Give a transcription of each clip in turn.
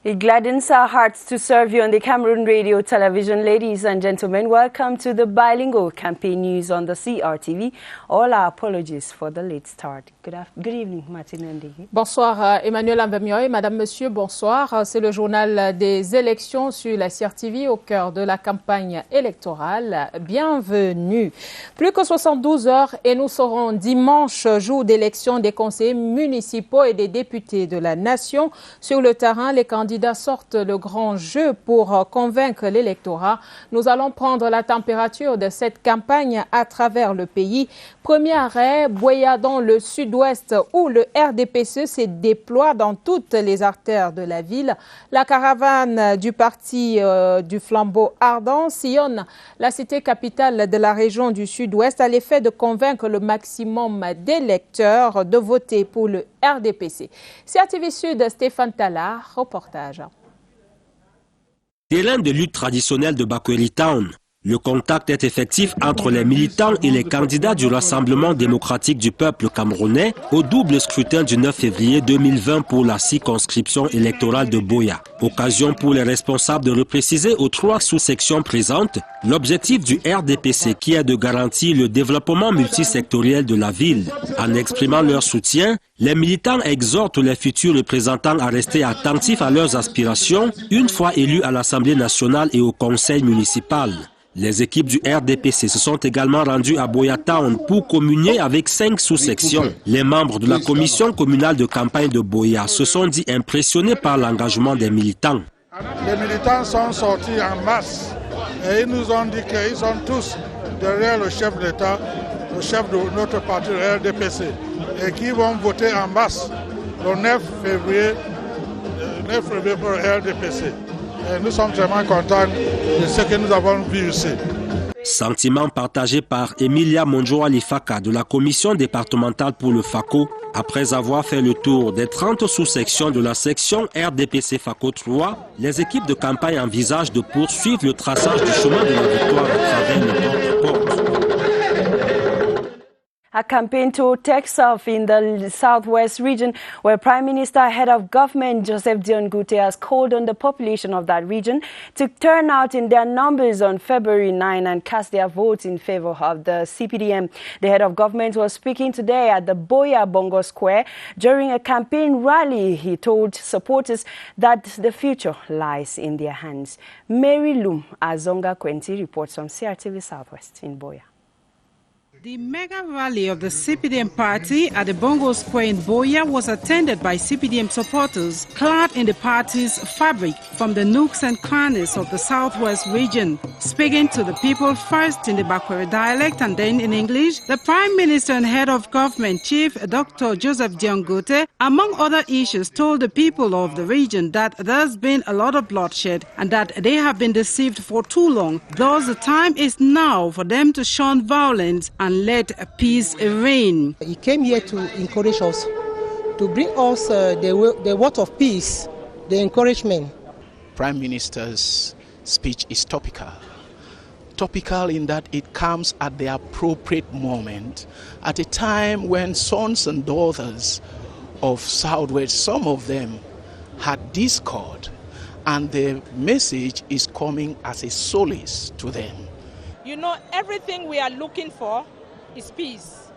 It gladdens our hearts to serve you on the Cameroon Radio Television. Ladies and gentlemen, welcome to the bilingual campaign news on the CRTV. All our apologies for the late start. Good evening, Martine Ndegui. Bonsoir, Emmanuel Ambemioy. Madame, Monsieur, bonsoir. C'est le journal des élections sur la CRTV au cœur de la campagne électorale. Bienvenue. Plus que 72 heures et nous serons dimanche, jour d'élection des conseillers municipaux et des députés de la nation. Sur le terrain, les candidats sortent le grand jeu pour convaincre l'électorat. Nous allons prendre la température de cette campagne à travers le pays. Premier arrêt, Boya dans le sud-ouest où le RDPC se déploie dans toutes les artères de la ville. La caravane du parti du flambeau ardent sillonne la cité capitale de la région du sud-ouest à l'effet de convaincre le maximum d'électeurs de voter pour le RDPC. CRTV Sud, Stéphane Tallard, reportage. Terrain de lutte traditionnelle de Bakweri Town. Le contact est effectif entre les militants et les candidats du Rassemblement démocratique du peuple camerounais au double scrutin du 9 février 2020 pour la circonscription électorale de Boya. Occasion pour les responsables de repréciser aux 3 sous-sections présentes l'objectif du RDPC qui est de garantir le développement multisectoriel de la ville. En exprimant leur soutien, les militants exhortent les futurs représentants à rester attentifs à leurs aspirations une fois élus à l'Assemblée nationale et au conseil municipal. Les équipes du RDPC se sont également rendues à Boya Town pour communier avec 5 sous-sections. Les membres de la commission communale de campagne de Boya se sont dit impressionnés par l'engagement des militants. Les militants sont sortis en masse et ils nous ont dit qu'ils sont tous derrière le chef de l'État, le chef de notre parti, le RDPC, et qui vont voter en masse le 9 février pour le RDPC. Et nous sommes vraiment contents de ce que nous avons vu ici. Sentiment partagé par Emilia Monjoa Lifaka de la commission départementale pour le FACO. Après avoir fait le tour des 30 sous-sections de la section RDPC FACO 3, les équipes de campagne envisagent de poursuivre le traçage du chemin de la victoire à travers le porte-à-porte. A campaign tour takes off in the southwest region where Prime Minister, Head of Government Joseph Dion Ngute has called on the population of that region to turn out in their numbers on February 9 and cast their votes in favor of the CPDM. The Head of Government was speaking today at the Boya Bongo Square. During a campaign rally, he told supporters that the future lies in their hands. Mary Loom Azonga Kwenti reports from CRTV Southwest in Boya. The mega rally of the CPDM party at the Bongo Square in Boya was attended by CPDM supporters clad in the party's fabric from the nooks and crannies of the southwest region. Speaking to the people first in the Bakweri dialect and then in English, the Prime Minister and Head of Government, Chief Dr. Joseph Dion Ngute, among other issues, told the people of the region that there's been a lot of bloodshed and that they have been deceived for too long. Thus, the time is now for them to shun violence and let peace reign. He came here to encourage us, to bring us the word of peace, the encouragement. Prime Minister's speech is topical. Topical in that it comes at the appropriate moment, at a time when sons and daughters of Southwest, some of them had discord, and the message is coming as a solace to them. You know, everything we are looking for is peace.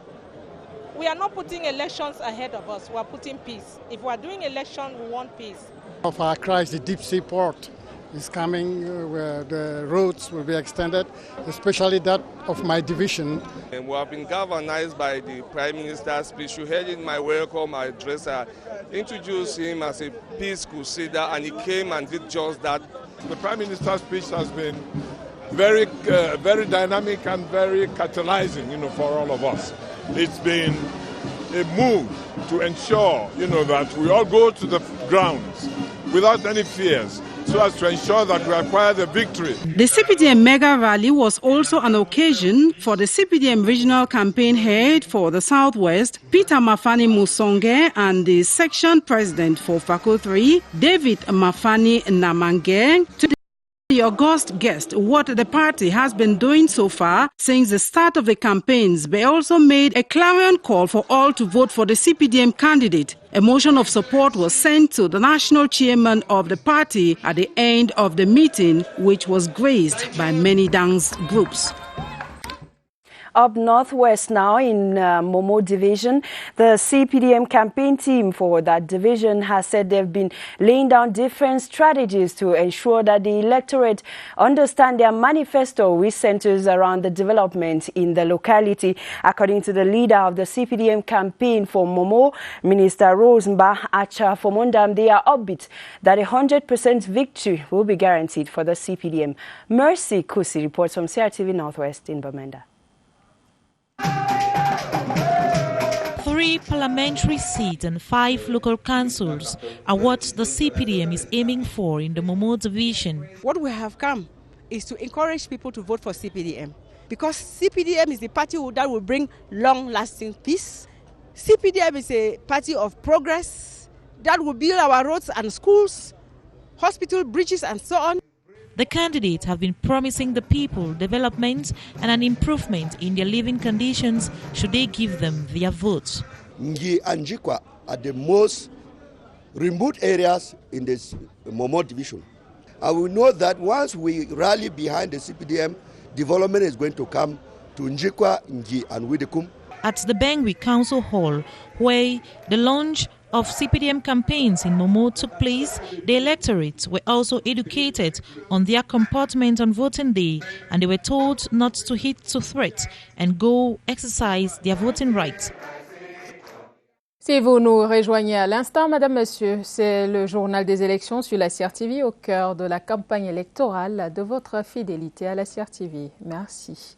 We are not putting elections ahead of us, we are putting peace. If we are doing election, we want peace. Of our crisis, the deep sea port is coming, where the roads will be extended, especially that of my division. And we have been galvanized by the Prime Minister's speech. You heard in my welcome address, I introduced him as a peace crusader, and he came and did just that. The Prime Minister's speech has been very dynamic and very catalyzing, for all of us. It's been a move to ensure, that we all go to the grounds without any fears, so as to ensure that we acquire the victory. The CPDM mega rally was also an occasion for the CPDM regional campaign head for the Southwest, Peter Mafani Musonge, and the section president for FACO 3, David Mafani Namange, to The august guessed what the party has been doing so far since the start of the campaigns, but also made a clarion call for all to vote for the CPDM candidate. A motion of support was sent to the national chairman of the party at the end of the meeting, which was graced by many dance groups. Up northwest now in Momo division, the CPDM campaign team for that division has said they've been laying down different strategies to ensure that the electorate understand their manifesto, which centers around the development in the locality. According to the leader of the CPDM campaign for Momo, Minister Rosemba Acha Fomondam, they are upbeat that 100% victory will be guaranteed for the CPDM. Mercy Kusi reports from CRTV Northwest in Bamenda. 3 parliamentary seats and 5 local councils are what the CPDM is aiming for in the Momo division. What we have come is to encourage people to vote for CPDM, because CPDM is the party that will bring long-lasting peace. CPDM is a party of progress that will build our roads and schools, hospital, bridges and so on. The candidates have been promising the people development and an improvement in their living conditions should they give them their votes. Ngi and Jikwa are the most remote areas in this Momo division. And we know that once we rally behind the CPDM, development is going to come to Njikwa, Ngi and Widekum. At the Bengwi Council Hall, where the launch of CPDM campaigns in Momo took place, the electorates were also educated on their comportment on voting day, and they were told not to heed to threats and go exercise their voting rights. Si vous nous rejoignez à l'instant, Madame, Monsieur, c'est le journal des élections sur la CRTV au cœur de la campagne électorale de votre fidélité à la CRTV. Merci.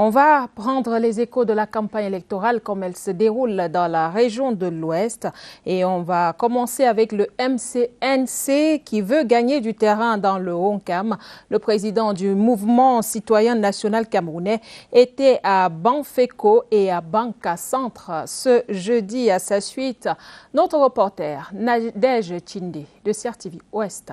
On va prendre les échos de la campagne électorale comme elle se déroule dans la région de l'Ouest et on va commencer avec le MCNC qui veut gagner du terrain dans le Honkam. Le président du mouvement citoyen national camerounais était à Banfeko et à Banka Centre ce jeudi. À sa suite, notre reporter Nadège Chinde de CRTV Ouest.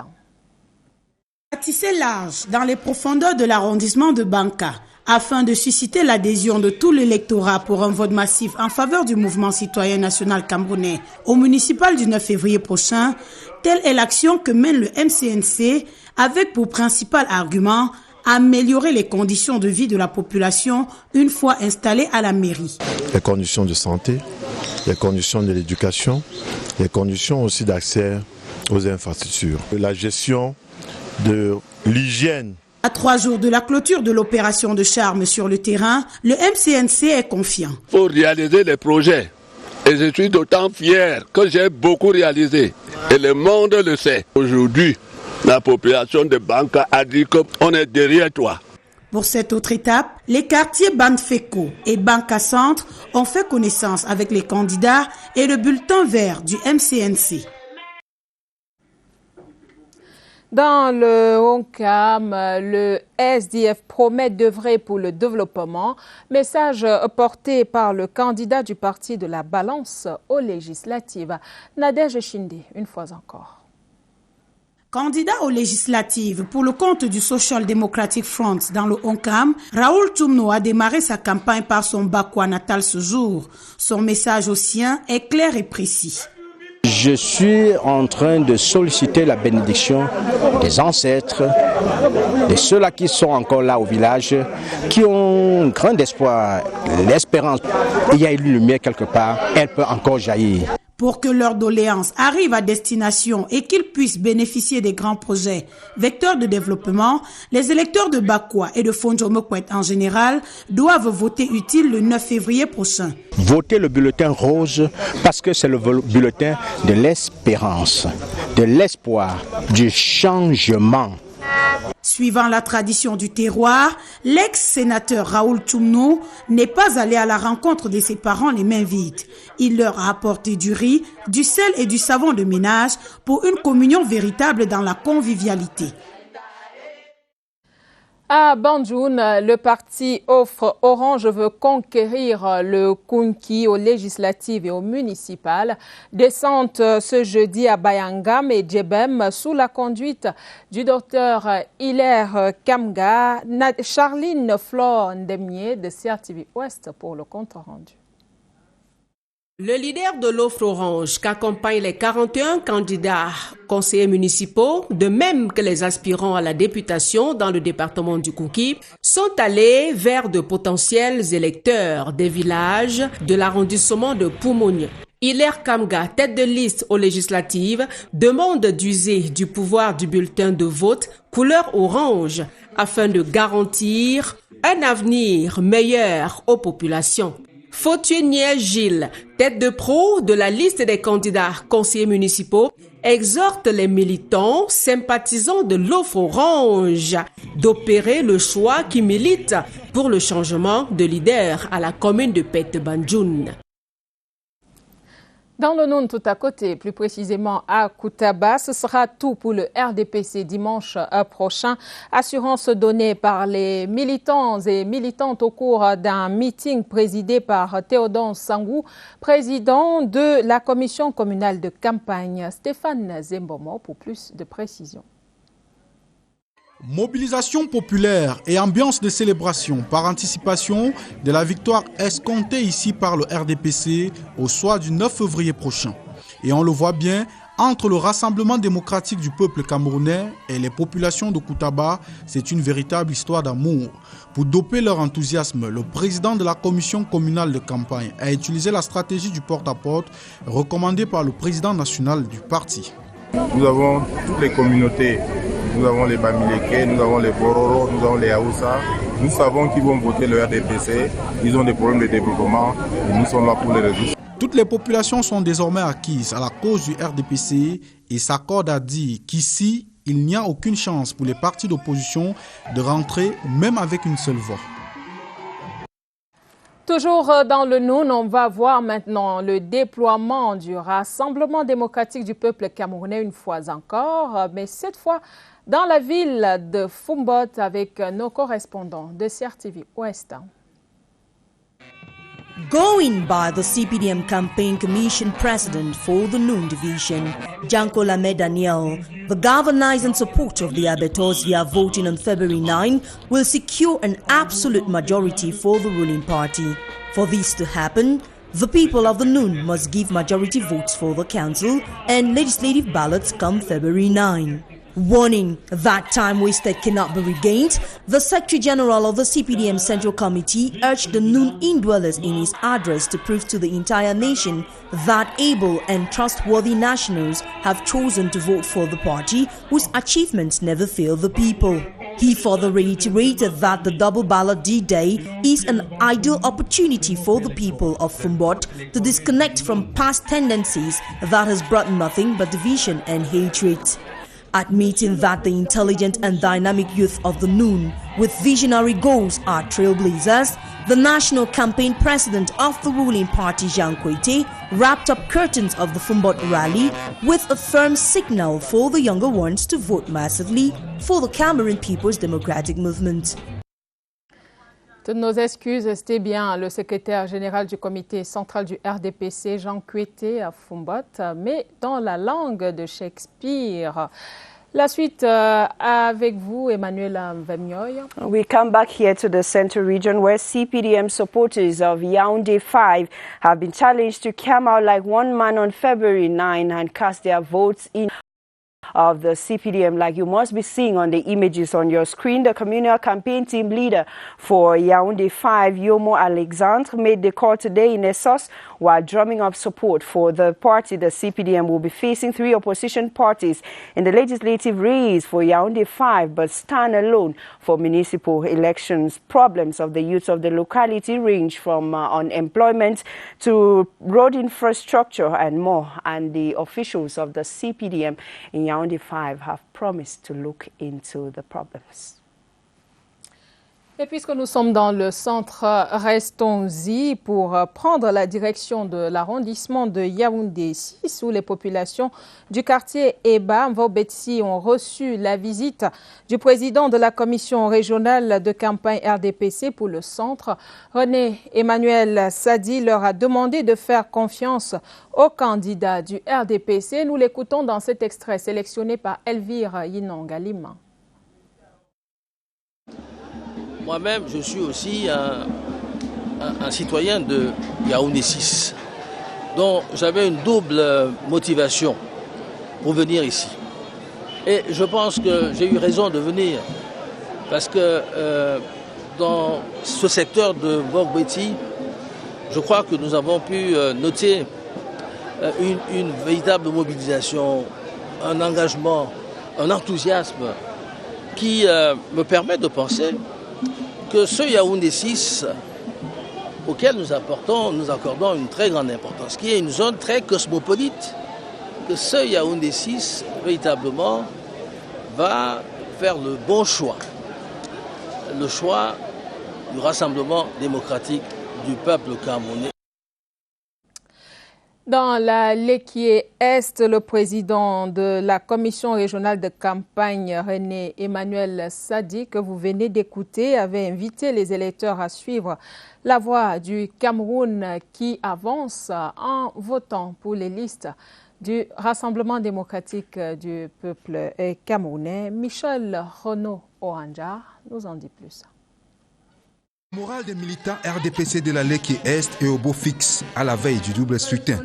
Tissé large dans les profondeurs de l'arrondissement de Banka, afin de susciter l'adhésion de tout l'électorat pour un vote massif en faveur du mouvement citoyen national camerounais au municipal du 9 février prochain, telle est l'action que mène le MCNC avec pour principal argument améliorer les conditions de vie de la population une fois installée à la mairie. Les conditions de santé, les conditions de l'éducation, les conditions aussi d'accès aux infrastructures, la gestion de l'hygiène. À 3 jours de la clôture de l'opération de charme sur le terrain, le MCNC est confiant. Il faut réaliser les projets. Et je suis d'autant fier que j'ai beaucoup réalisé. Et le monde le sait. Aujourd'hui, la population de Banka a dit qu'on est derrière toi. Pour cette autre étape, les quartiers Banfeko et Banka Centre ont fait connaissance avec les candidats et le bulletin vert du MCNC. Dans le Honkam, le SDF promet d'œuvrer pour le développement. Message porté par le candidat du parti de la balance aux législatives, Nadège Chinde, une fois encore. Candidat aux législatives pour le compte du Social Democratic Front dans le Honkam, Raoul Tumno a démarré sa campagne par son Bakwa natal ce jour. Son message au sien est clair et précis. Je suis en train de solliciter la bénédiction des ancêtres, de ceux-là qui sont encore là au village, qui ont un grand espoir, l'espérance. Il y a une lumière quelque part, elle peut encore jaillir. Pour que leur doléance arrive à destination et qu'ils puissent bénéficier des grands projets vecteurs de développement, les électeurs de Bakwa et de Fondjomokwet en général doivent voter utile le 9 février prochain. Votez le bulletin rose parce que c'est le bulletin de l'espérance, de l'espoir, du changement. Suivant la tradition du terroir, l'ex-sénateur Raoul Tumno n'est pas allé à la rencontre de ses parents les mains vides. Il leur a apporté du riz, du sel et du savon de ménage pour une communion véritable dans la convivialité. À Banjoun, le parti offre Orange veut conquérir le Kounki aux législatives et aux municipales. Descente ce jeudi à Bayangam et Djebem sous la conduite du docteur Hilaire Kamga, Charline Flore Ndemier de CRTV Ouest pour le compte rendu. Le leader de l'offre Orange, qu'accompagnent les 41 candidats conseillers municipaux, de même que les aspirants à la députation dans le département du Kouki, sont allés vers de potentiels électeurs des villages de l'arrondissement de Poumogne. Hilaire Kamga, tête de liste aux législatives, demande d'user du pouvoir du bulletin de vote couleur orange afin de garantir un avenir meilleur aux populations. Fautunier Gilles, tête de pro de la liste des candidats conseillers municipaux, exhorte les militants sympathisants de l'offre Orange d'opérer le choix qui milite pour le changement de leader à la commune de Pete-Banjoun. Dans le Noun tout à côté, plus précisément à Koutaba, ce sera tout pour le RDPC dimanche prochain. Assurance donnée par les militants et militantes au cours d'un meeting présidé par Théodore Sangou, président de la commission communale de campagne. Stéphane Zembomo pour plus de précisions. Mobilisation populaire et ambiance de célébration par anticipation de la victoire escomptée ici par le RDPC au soir du 9 février prochain. Et on le voit bien, entre le Rassemblement démocratique du peuple camerounais et les populations de Koutaba, c'est une véritable histoire d'amour. Pour doper leur enthousiasme, le président de la commission communale de campagne a utilisé la stratégie du porte-à-porte recommandée par le président national du parti. Nous avons toutes les communautés. Nous avons les Bamileke, nous avons les Bororo, nous avons les Haoussa. Nous savons qu'ils vont voter le RDPC. Ils ont des problèmes de développement et nous sommes là pour les résoudre. Toutes les populations sont désormais acquises à la cause du RDPC et s'accordent à dire qu'ici, il n'y a aucune chance pour les partis d'opposition de rentrer même avec une seule voix. Toujours dans le Noun, on va voir maintenant le déploiement du Rassemblement démocratique du peuple camerounais une fois encore, mais cette fois dans la ville de Fombot avec nos correspondants de CRTV Ouest. Going by the CPDM Campaign Commission President for the Noon Division, Janko Lamed Daniel, the galvanizing support of the Abetos via voting on February 9 will secure an absolute majority for the ruling party. For this to happen, the people of the Noon must give majority votes for the council and legislative ballots come February 9. Warning that time wasted cannot be regained, the Secretary General of the CPDM Central Committee urged the Noon indwellers in his address to prove to the entire nation that able and trustworthy nationals have chosen to vote for the party whose achievements never fail the people. He further reiterated that the double ballot D-Day is an ideal opportunity for the people of Fombot to disconnect from past tendencies that has brought nothing but division and hatred. Admitting that the intelligent and dynamic youth of the Noon with visionary goals are trailblazers, the national campaign president of the ruling party, Jean Koité, wrapped up curtains of the Fombot rally with a firm signal for the younger ones to vote massively for the Cameroon People's Democratic Movement. Toutes nos excuses, c'était bien le secrétaire général du comité central du RDPC, Jean Koité, à Fombot, mais dans la langue de Shakespeare. La suite avec vous, Emmanuel Vemioy. We come back here to the Central region where CPDM supporters of Yaoundé 5 have been challenged to come out like one man on February 9 and cast their votes in of the CPDM, like you must be seeing on the images on your screen. The communal campaign team leader for Yaoundé 5, Yomo Alexandre, made the call today in Essos while drumming up support for the party. The CPDM will be facing 3 opposition parties in the legislative race for Yaoundé 5, but stand alone for municipal elections. Problems of the youth of the locality range from unemployment to road infrastructure and more. And the officials of the CPDM in Yaoundé 5 have promised to look into the problems. Et puisque nous sommes dans le centre, restons-y pour prendre la direction de l'arrondissement de Yaoundé 6 où les populations du quartier Eba Mvobetsi ont reçu la visite du président de la commission régionale de campagne RDPC pour le centre. René Emmanuel Sadi leur a demandé de faire confiance aux candidats du RDPC. Nous l'écoutons dans cet extrait sélectionné par Elvire Yinongalima. Moi-même, je suis aussi un citoyen de Yaoundé 6, dont j'avais une double motivation pour venir ici. Et je pense que j'ai eu raison de venir, parce que dans ce secteur de Mvobetsi, je crois que nous avons pu noter une véritable mobilisation, un engagement, un enthousiasme qui me permet de penser que ce Yaoundé 6, auquel nous accordons une très grande importance, qui est une zone très cosmopolite, que ce Yaoundé 6, véritablement, va faire le bon choix, le choix du rassemblement démocratique du peuple camerounais. Dans la Léquié Est, le président de la commission régionale de campagne, René Emmanuel Sadi, que vous venez d'écouter, avait invité les électeurs à suivre la voie du Cameroun qui avance en votant pour les listes du Rassemblement démocratique du peuple camerounais. Michel Renaud Oanja nous en dit plus. Le moral des militants RDPC de la Léquié Est est au beau fixe à la veille du double scrutin.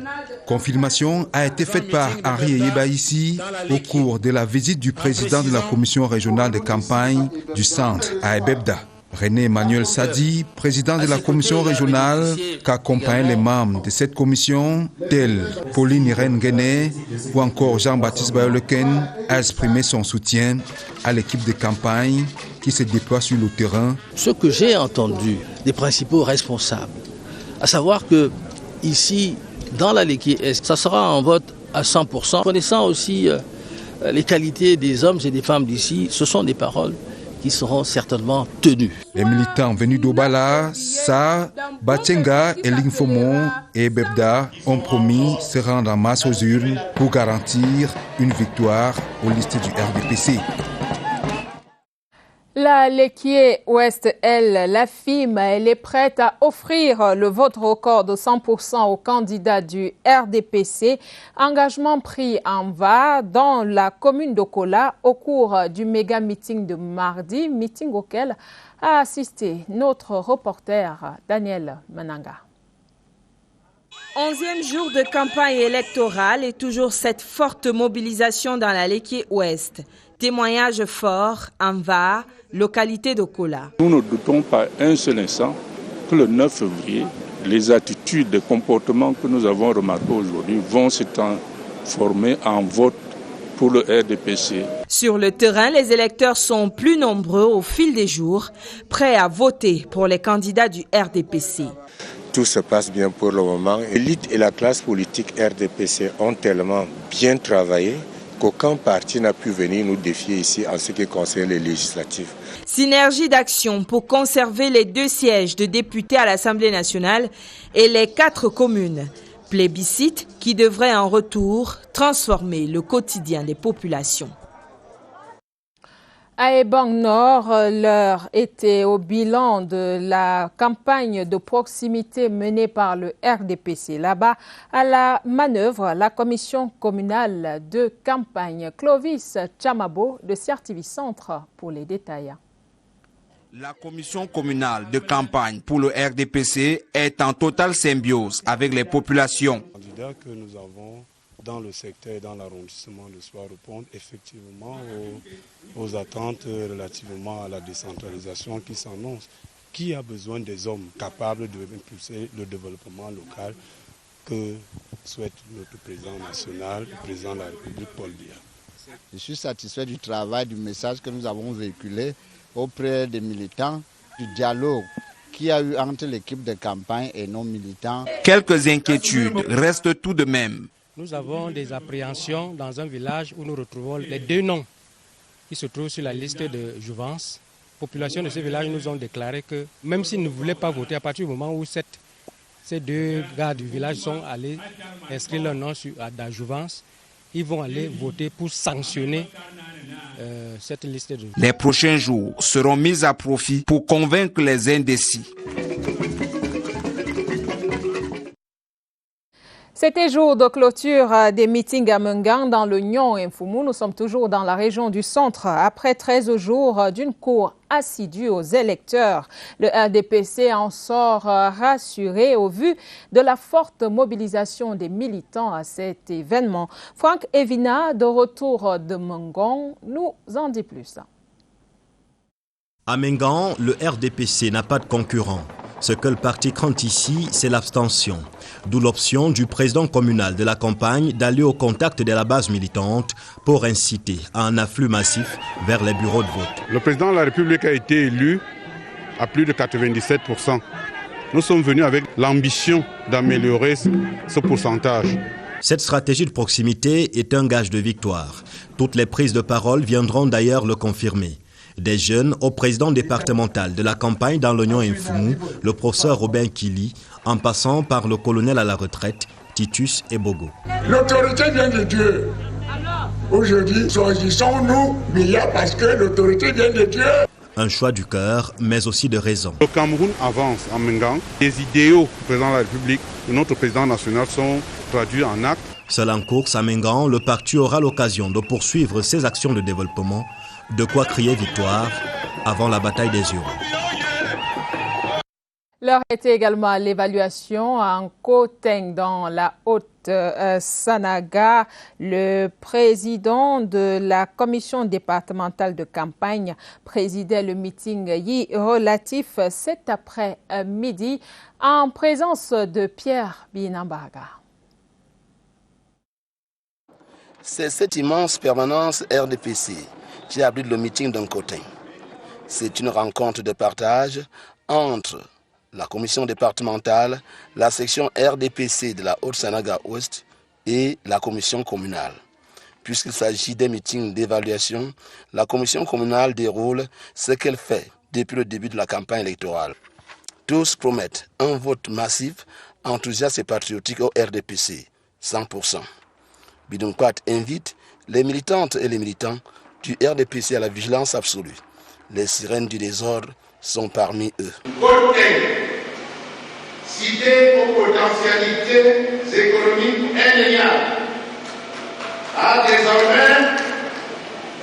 Confirmation a été faite par Henri Eyebaïssi au cours de la visite du président de la commission régionale de campagne du centre à Ebebda. René Emmanuel Sadi, président de la commission régionale, qu'accompagnent les membres de cette commission, tels Pauline Irène Guéné ou encore Jean-Baptiste Bayoleken, a exprimé son soutien à l'équipe de campagne qui se déploie sur le terrain. Ce que j'ai entendu des principaux responsables, à savoir que ici, dans la Léquié Est, ça sera un vote à 100%. Connaissant aussi les qualités des hommes et des femmes d'ici, ce sont des paroles qui seront certainement tenues. Les militants venus d'Obala, Sa, Batsenga, Elingfomon et Bebda ont promis se rendre en masse aux urnes pour garantir une victoire aux listes du RDPC. La Léquié Ouest, elle, l'affirme, elle est prête à offrir le vote record de 100% aux candidats du RDPC. Engagement pris en va dans la commune d'Okola au cours du méga meeting de mardi, meeting auquel a assisté notre reporter Daniel Mananga. 11e jour de campagne électorale et toujours cette forte mobilisation dans la Léquié Ouest. Témoignage fort en va, localité d'Okola. Nous ne doutons pas un seul instant que le 9 février, les attitudes et comportements que nous avons remarqués aujourd'hui vont se transformer en vote pour le RDPC. Sur le terrain, les électeurs sont plus nombreux au fil des jours, prêts à voter pour les candidats du RDPC. Tout se passe bien pour le moment. L'élite et la classe politique RDPC ont tellement bien travaillé qu'aucun parti n'a pu venir nous défier ici en ce qui concerne les législatives. Synergie d'action pour conserver les 2 sièges de députés à l'Assemblée nationale et les 4 communes. Plébiscite qui devrait en retour transformer le quotidien des populations. À Ebang Nord, l'heure était au bilan de la campagne de proximité menée par le RDPC. Là-bas, à la manœuvre, la commission communale de campagne. Clovis Chamabo de CRTV Centre pour les détails. La commission communale de campagne pour le RDPC est en totale symbiose avec les populations. Les candidats que nous avons dans le secteur et dans l'arrondissement de Soir répondent effectivement aux attentes relativement à la décentralisation qui s'annonce. Qui a besoin des hommes capables d'impulser le développement local que souhaite notre président national, le président de la République, Paul Biya. Je suis satisfait du travail, du message que nous avons véhiculé auprès des militants, du dialogue qu'il y a eu entre l'équipe de campagne et nos militants. Quelques inquiétudes restent tout de même. Nous avons des appréhensions dans un village où nous retrouvons les 2 noms qui se trouvent sur la liste de Jouvence, populations de ce village nous ont déclaré que même s'ils ne voulaient pas voter, à partir du moment où ces deux gars du village sont allés inscrire leur nom à la jouvence, ils vont aller voter pour sanctionner cette liste de... Les prochains jours seront mis à profit pour convaincre les indécis. C'était jour de clôture des meetings à Mengan dans le Nyon et Mfumu. Nous sommes toujours dans la région du centre. Après 13 jours d'une cour assidue aux électeurs, le RDPC en sort rassuré au vu de la forte mobilisation des militants à cet événement. Franck Evina, de retour de Mengan, nous en dit plus. À Mengan, le RDPC n'a pas de concurrent. Ce que le parti craint ici, c'est l'abstention. D'où l'option du président communal de la campagne d'aller au contact de la base militante pour inciter à un afflux massif vers les bureaux de vote. Le président de la République a été élu à plus de 97%. Nous sommes venus avec l'ambition d'améliorer ce pourcentage. Cette stratégie de proximité est un gage de victoire. Toutes les prises de parole viendront d'ailleurs le confirmer. Des jeunes au président départemental de la campagne dans l'Oignon et Mfumu, le professeur Robin Kili, en passant par le colonel à la retraite, Titus Ebogo. L'autorité vient de Dieu. Aujourd'hui, choisissons-nous Biya parce que l'autorité vient de Dieu. Un choix du cœur, mais aussi de raison. Le Cameroun avance en Mengan. Les idéaux du président de la République et notre président national sont traduits en actes. Seul en course à Mengan, le parti aura l'occasion de poursuivre ses actions de développement. De quoi crier victoire avant la bataille des urnes. L'heure était également à l'évaluation en Koteng dans la Haute-Sanaga. Le président de la commission départementale de campagne présidait le meeting relatif cet après-midi en présence de Pierre Binambaga. C'est cette immense permanence RDPC qui abrite le meeting d'un Koteng. C'est une rencontre de partage entre la commission départementale, la section RDPC de la Haute-Sanaga Ouest et la commission communale. Puisqu'il s'agit des meetings d'évaluation, la commission communale déroule ce qu'elle fait depuis le début de la campagne électorale. Tous promettent un vote massif, enthousiaste et patriotique au RDPC, 100%. Bidonkwat invite les militantes et les militants du RDPC à la vigilance absolue. Les sirènes du désordre sont parmi eux. Koteng, cité aux potentialités économiques indéniables, a désormais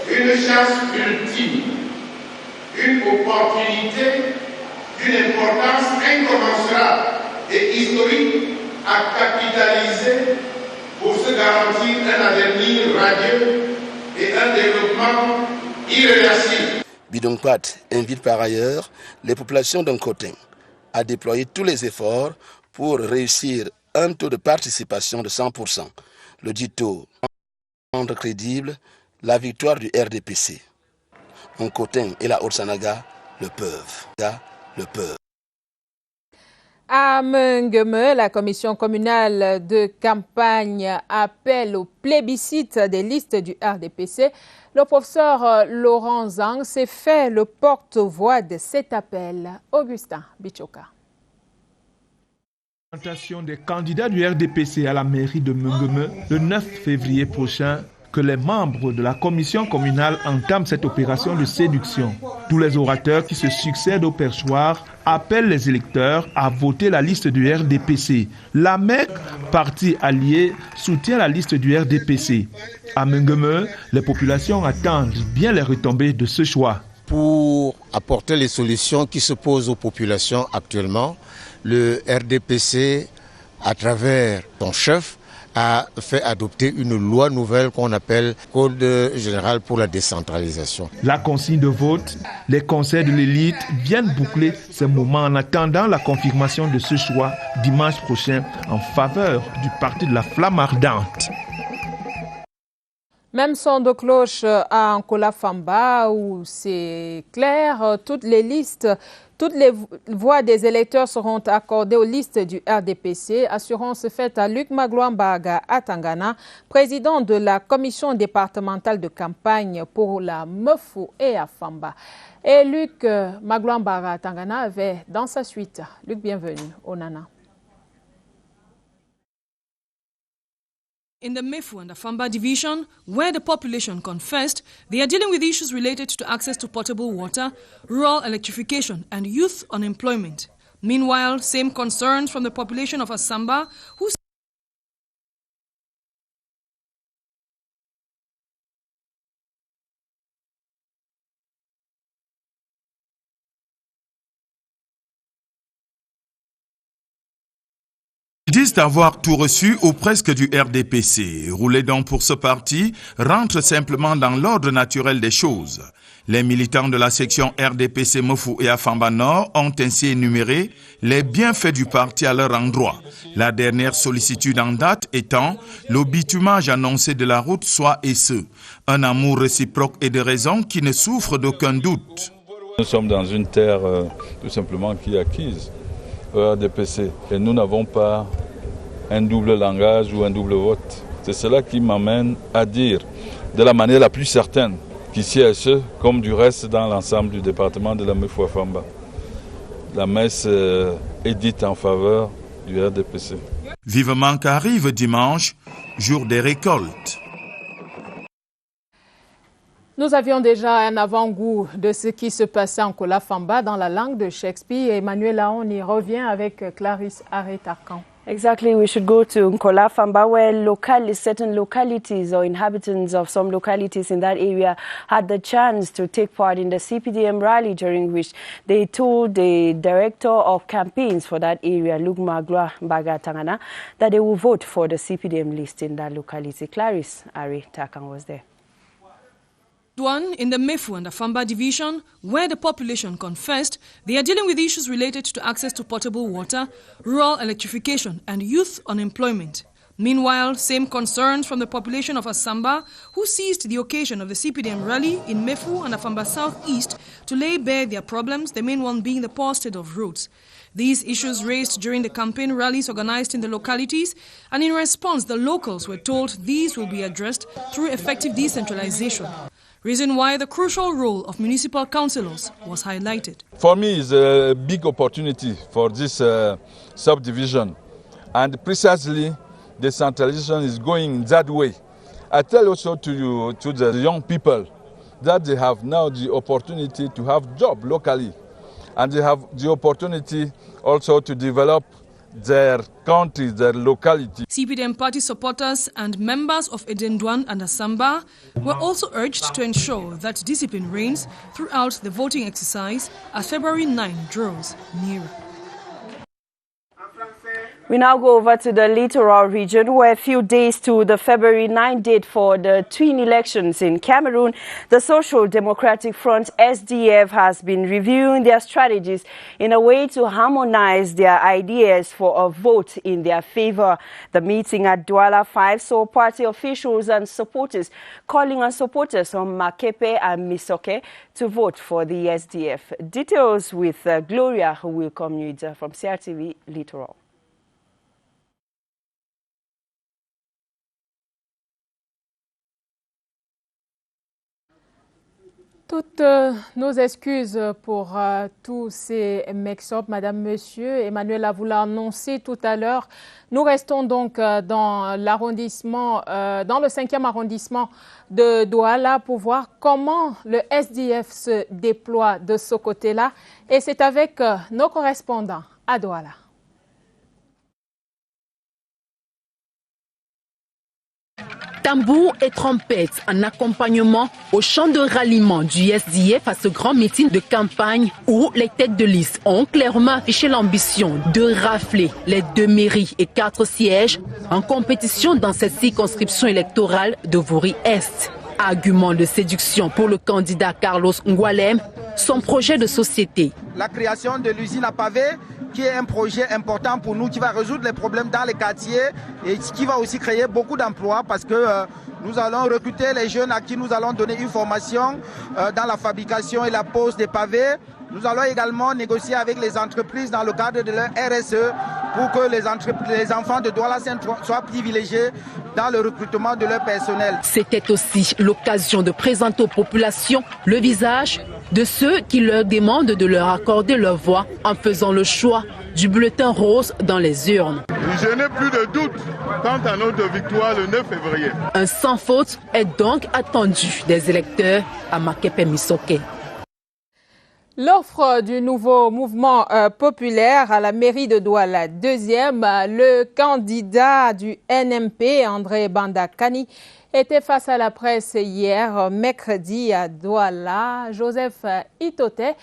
une chance ultime, une opportunité d'une importance incommensurable et historique à capitaliser pour se garantir un avenir radieux et un développement irréversible. Bidonkwat invite par ailleurs les populations d'un Koteng à déployer tous les efforts pour réussir un taux de participation de 100%. Le dit taux rendre crédible la victoire du RDPC. Un Koteng et la Haute-Sanaga le peuvent. À Mengeme, la commission communale de campagne appelle au plébiscite des listes du RDPC. Le professeur Laurent Zang s'est fait le porte-voix de cet appel. Augustin Bichoka. Présentation des candidats du RDPC à la mairie de Mengeme le 9 février prochain que les membres de la commission communale entament cette opération de séduction. Tous les orateurs qui se succèdent au perchoir appellent les électeurs à voter la liste du RDPC. La MEC, parti allié, soutient la liste du RDPC. À Mengeme, les populations attendent bien les retombées de ce choix. Pour apporter les solutions qui se posent aux populations actuellement, le RDPC, à travers son chef, a fait adopter une loi nouvelle qu'on appelle Code général pour la décentralisation. La consigne de vote, les conseils de l'élite viennent boucler ces moments en attendant la confirmation de ce choix dimanche prochain en faveur du parti de la Flamme Ardente. Même son de cloche à Nkola Famba où c'est clair, toutes les listes Toutes les voix des électeurs seront accordées aux listes du RDPC. Assurance faite à Luc Magloire-Mbarga Atangana, président de la commission départementale de campagne pour la Mefou et Afamba. Et Luc Magloire-Mbarga Atangana avait dans sa suite. Luc, bienvenue au Nana. In the Mefou and Afamba division, where the population confessed, they are dealing with issues related to access to potable water, rural electrification, and youth unemployment. Meanwhile, same concerns from the population of Asamba, who Ils disent avoir tout reçu ou presque du RDPC. Rouler donc pour ce parti rentre simplement dans l'ordre naturel des choses. Les militants de la section RDPC Mefou et Afamba Nord ont ainsi énuméré les bienfaits du parti à leur endroit. La dernière sollicitude en date étant le bitumage annoncé de la route Soie et Seu. Un amour réciproque et de raison qui ne souffre d'aucun doute. Nous sommes dans une terre tout simplement qui est acquise au RDPC et nous n'avons pas un double langage ou un double vote. C'est cela qui m'amène à dire de la manière la plus certaine qu'ici et ce, comme du reste dans l'ensemble du département de la Mefou Afamba, la messe est dite en faveur du RDPC. Vivement qu'arrive dimanche, jour des récoltes. Nous avions déjà un avant-goût de ce qui se passait en Kolafamba dans la langue de Shakespeare. Emmanuel Laon y revient avec Clarisse Arrêt-Tarkan. Exactly, we should go to Kolafamba, where certain localities or inhabitants of some localities in that area had the chance to take part in the CPDM rally, during which they told the director of campaigns for that area, Luc Magloire-Mbarga Atangana, that they will vote for the CPDM list in that locality. Clarisse Arrêt-Tarkan was there. One in the Mefou and Afamba division, where the population confessed, they are dealing with issues related to access to potable water, rural electrification, and youth unemployment. Meanwhile, same concerns from the population of Asamba, who seized the occasion of the CPDM rally in Mefou and Afamba Southeast to lay bare their problems, the main one being the poor state of roads. These issues raised during the campaign rallies organized in the localities, and in response, the locals were told these will be addressed through effective decentralization. Reason why the crucial role of municipal councillors was highlighted. For me, it's a big opportunity for this subdivision, and precisely decentralization is going that way. I tell also to the young people that they have now the opportunity to have job locally, and they have the opportunity also to develop their country, their locality. CPDM party supporters and members of Edendouane and Asamba were also urged to ensure that discipline reigns throughout the voting exercise as February 9 draws nearer. We now go over to the littoral region, where a few days to the February 9 date for the twin elections in Cameroon, the Social Democratic Front, SDF, has been reviewing their strategies in a way to harmonize their ideas for a vote in their favor. The meeting at Douala 5 saw party officials and supporters calling on supporters from Makepe and Misoke to vote for the SDF. Details with Gloria, who will commute from CRTV Littoral. Toutes nos excuses pour tous ces mix-up, Madame, Monsieur. Emmanuel vous l'a annoncé tout à l'heure. Nous restons donc dans l'arrondissement, dans le 5e arrondissement de Douala pour voir comment le SDF se déploie de ce côté-là. Et c'est avec nos correspondants à Douala. Tambour et trompettes en accompagnement au chant de ralliement du SDF à ce grand meeting de campagne où les têtes de liste ont clairement affiché l'ambition de rafler les 2 mairies et 4 sièges en compétition dans cette circonscription électorale de Vori-Est. Argument de séduction pour le candidat Carlos Ngoualem, son projet de société. La création de l'usine à pavés, qui est un projet important pour nous, qui va résoudre les problèmes dans les quartiers et qui va aussi créer beaucoup d'emplois parce que nous allons recruter les jeunes à qui nous allons donner une formation dans la fabrication et la pose des pavés Nous allons également négocier avec les entreprises dans le cadre de leur RSE pour que les enfants de Douala soient privilégiés dans le recrutement de leur personnel. C'était aussi l'occasion de présenter aux populations le visage de ceux qui leur demandent de leur accorder leur voix en faisant le choix du bulletin rose dans les urnes. Je n'ai plus de doute quant à notre victoire le 9 février. Un sans faute est donc attendu des électeurs à Makepe Misoke. L'offre du nouveau mouvement populaire à la mairie de Douala, deuxième, le candidat du NMP, André Bandakani, était face à la presse hier, mercredi à Douala. Joseph Itote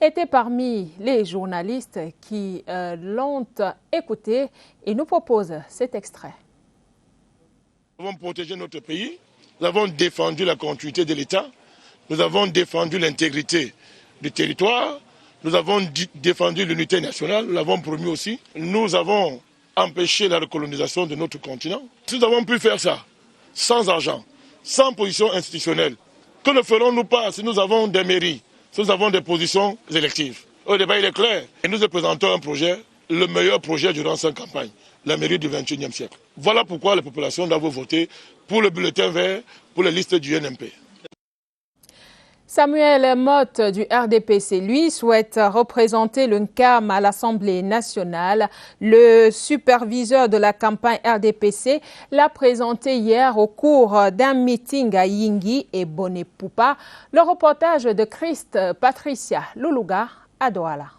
était parmi les journalistes qui l'ont écouté et nous propose cet extrait. Nous avons protégé notre pays, nous avons défendu la continuité de l'État, nous avons défendu l'intégrité du territoire, nous avons défendu l'unité nationale, nous l'avons promu aussi. Nous avons empêché la recolonisation de notre continent. Si nous avons pu faire ça, sans argent, sans position institutionnelle, que ne ferons-nous pas si nous avons des mairies, si nous avons des positions électives? Le débat il est clair. Et nous présentons un projet, le meilleur projet durant cette campagne, la mairie du XXIe siècle. Voilà pourquoi les populations doivent voter pour le bulletin vert, pour les listes du NMP. Samuel Motte du RDPC, lui, souhaite représenter le NCAM à l'Assemblée nationale. Le superviseur de la campagne RDPC l'a présenté hier au cours d'un meeting à Yingui et Bonepoupa. Le reportage de Christ Patricia Loulouga à Douala.